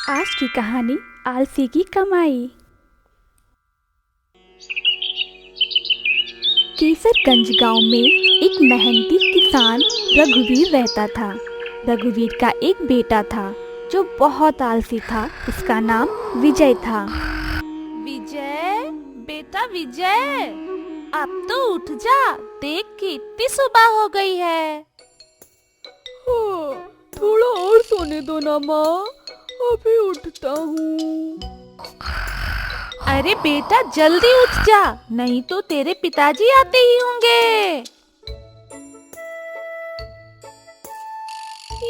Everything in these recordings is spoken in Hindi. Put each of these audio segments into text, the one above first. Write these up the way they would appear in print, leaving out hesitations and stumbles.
आज की कहानी आलसी की कमाई। केसरगंज गांव में एक मेहनती किसान रघुवीर रहता था। रघुवीर का एक बेटा था जो बहुत आलसी था। उसका नाम विजय था। विजय, बेटा विजय, अब तो उठ जा। देख कितनी सुबह हो गई है। हाँ, थोड़ा और सोने दो ना माँ, अभी उठता हूँ। अरे बेटा जल्दी उठ जा, नहीं तो तेरे पिताजी आते ही होंगे।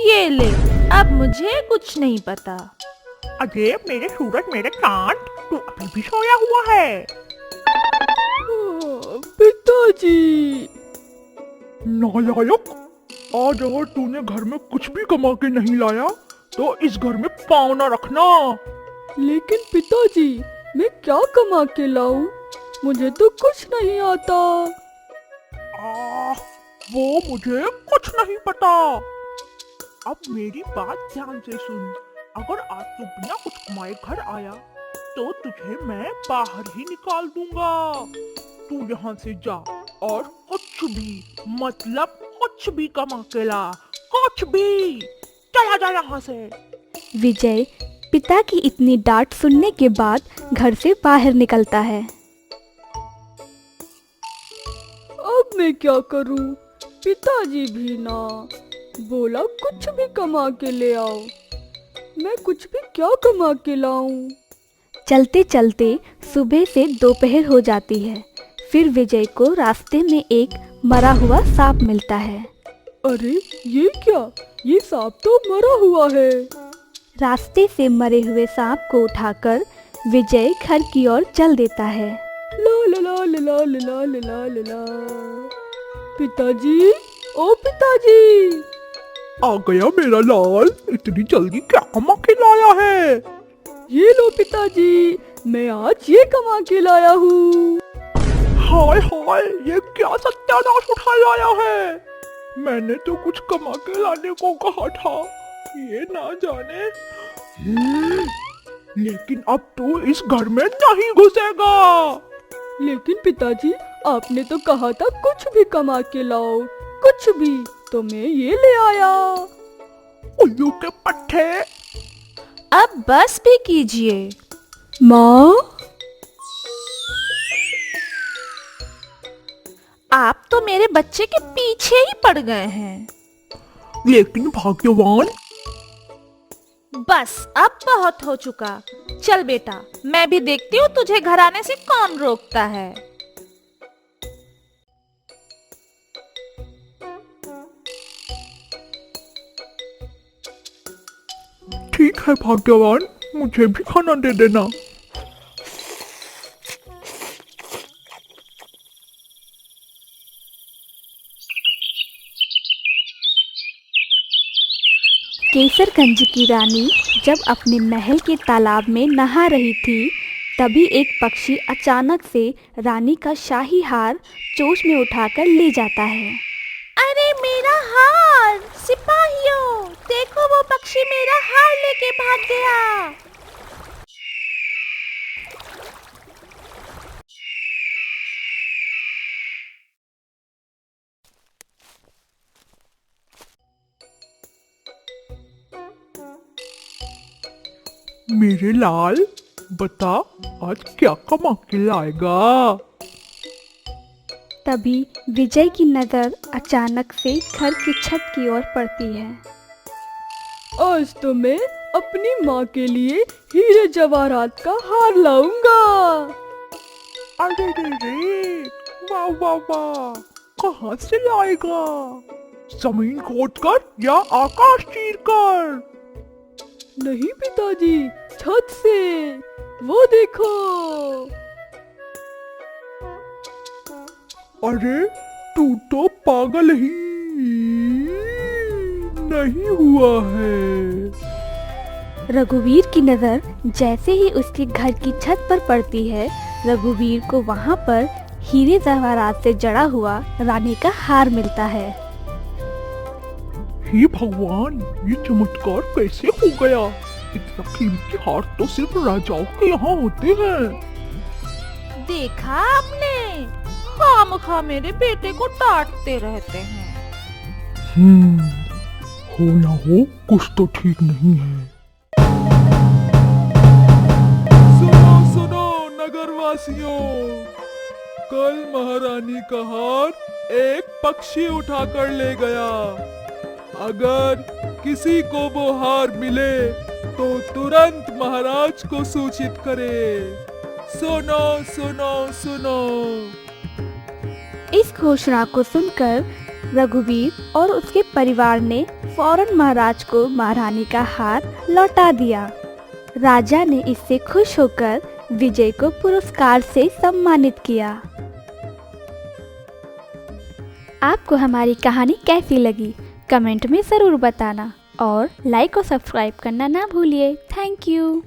ये ले, अब मुझे कुछ नहीं पता। अरे मेरे सूरज, मेरे चांद, तू अभी भी सोया हुआ है? हाँ, पिताजी। नालायक! आज अगर तूने घर में कुछ भी कमा के नहीं लाया तो इस घर में पाँव न रखना। लेकिन पिताजी, मैं क्या कमा के लाऊं? मुझे तो कुछ नहीं आता। वो मुझे कुछ नहीं पता। अब मेरी बात ध्यान से सुन। अगर आज तू बिना कुछ कमाए घर आया तो तुझे मैं बाहर ही निकाल दूंगा। तू यहाँ से जा और कुछ भी, मतलब कुछ भी कमा के ला, कुछ भी। चला जा यहाँ से। विजय पिता की इतनी डांट सुनने के बाद घर से बाहर निकलता है। अब मैं क्या करूं? पिताजी भी ना बोला कुछ भी कमा के ले आओ। मैं कुछ भी क्या कमा के लाऊं? चलते चलते सुबह से दोपहर हो जाती है। फिर विजय को रास्ते में एक मरा हुआ सांप मिलता है। अरे ये क्या? ये सांप तो मरा हुआ है। रास्ते से मरे हुए सांप को उठाकर विजय घर की ओर चल देता है। ला ला ला ला ला ला ला ला ला। पिताजी, ओ पिताजी। आ गया मेरा लाल। इतनी जल्दी क्या कमा के लाया है? ये लो पिताजी, मैं आज ये कमा के लाया हूँ। हाय हाय, ये क्या सत्यानाश उठा लाया है? मैंने तो कुछ कमा के लाने को कहा था, ये ना जाने। लेकिन अब तू इस घर में नहीं घुसेगा। लेकिन पिताजी, आपने तो कहा था कुछ भी कमा के लाओ, कुछ भी, तो मैं ये ले आया। उल्लू के पट्टे। अब बस भी कीजिए। माँ, आप तो मेरे बच्चे के पीछे ही पड़ गए हैं। लेकिन भाग्यवान। बस अब बहुत हो चुका। चल बेटा, मैं भी देखती हूँ तुझे घर आने से कौन रोकता है। ठीक है भाग्यवान, मुझे भी खाना दे देना। केसरगंज की रानी जब अपने महल के तालाब में नहा रही थी, तभी एक पक्षी अचानक से रानी का शाही हार चोंच में उठाकर ले जाता है। अरे मेरा हार! सिपाहियों, देखो वो पक्षी मेरा हार लेके भाग गया। मेरे लाल, बता आज क्या कमा के लाएगा? तभी विजय की नज़र अचानक से घर की छत की ओर पड़ती है। आज तो मैं अपनी माँ के लिए हीरे जवाहरात का हार लाऊंगा। अरे रे रे, वाह वाह वाह, कहाँ से लाएगा? जमीन खोद कर या आकाश चीर कर? नहीं पिताजी, छत से, वो देखो। अरे तू तो पागल ही नहीं हुआ है। रघुवीर की नज़र जैसे ही उसके घर की छत पर पड़ती है, रघुवीर को वहाँ पर हीरे जवाहरात से जड़ा हुआ रानी का हार मिलता है। हे भगवान, ये चमत्कार कैसे हो गया? इतना कीमती हार तो सिर्फ राजाओं के यहाँ होते हैं। देखा आपने, खामखा मेरे बेटे को डांटते रहते हैं। हो ना हो कुछ तो ठीक नहीं है। सुनो सुनो नगरवासियों, कल महारानी का हार एक पक्षी उठाकर ले गया। अगर किसी को वो हार मिले तो तुरंत महाराज को सूचित करे। सुनो सुनो सुनो। इस घोषणा को सुनकर रघुवीर और उसके परिवार ने फौरन महाराज को महारानी का हार लौटा दिया। राजा ने इससे खुश होकर विजय को पुरस्कार से सम्मानित किया। आपको हमारी कहानी कैसी लगी कमेंट में ज़रूर बताना और लाइक और सब्सक्राइब करना ना भूलिए। Thank you.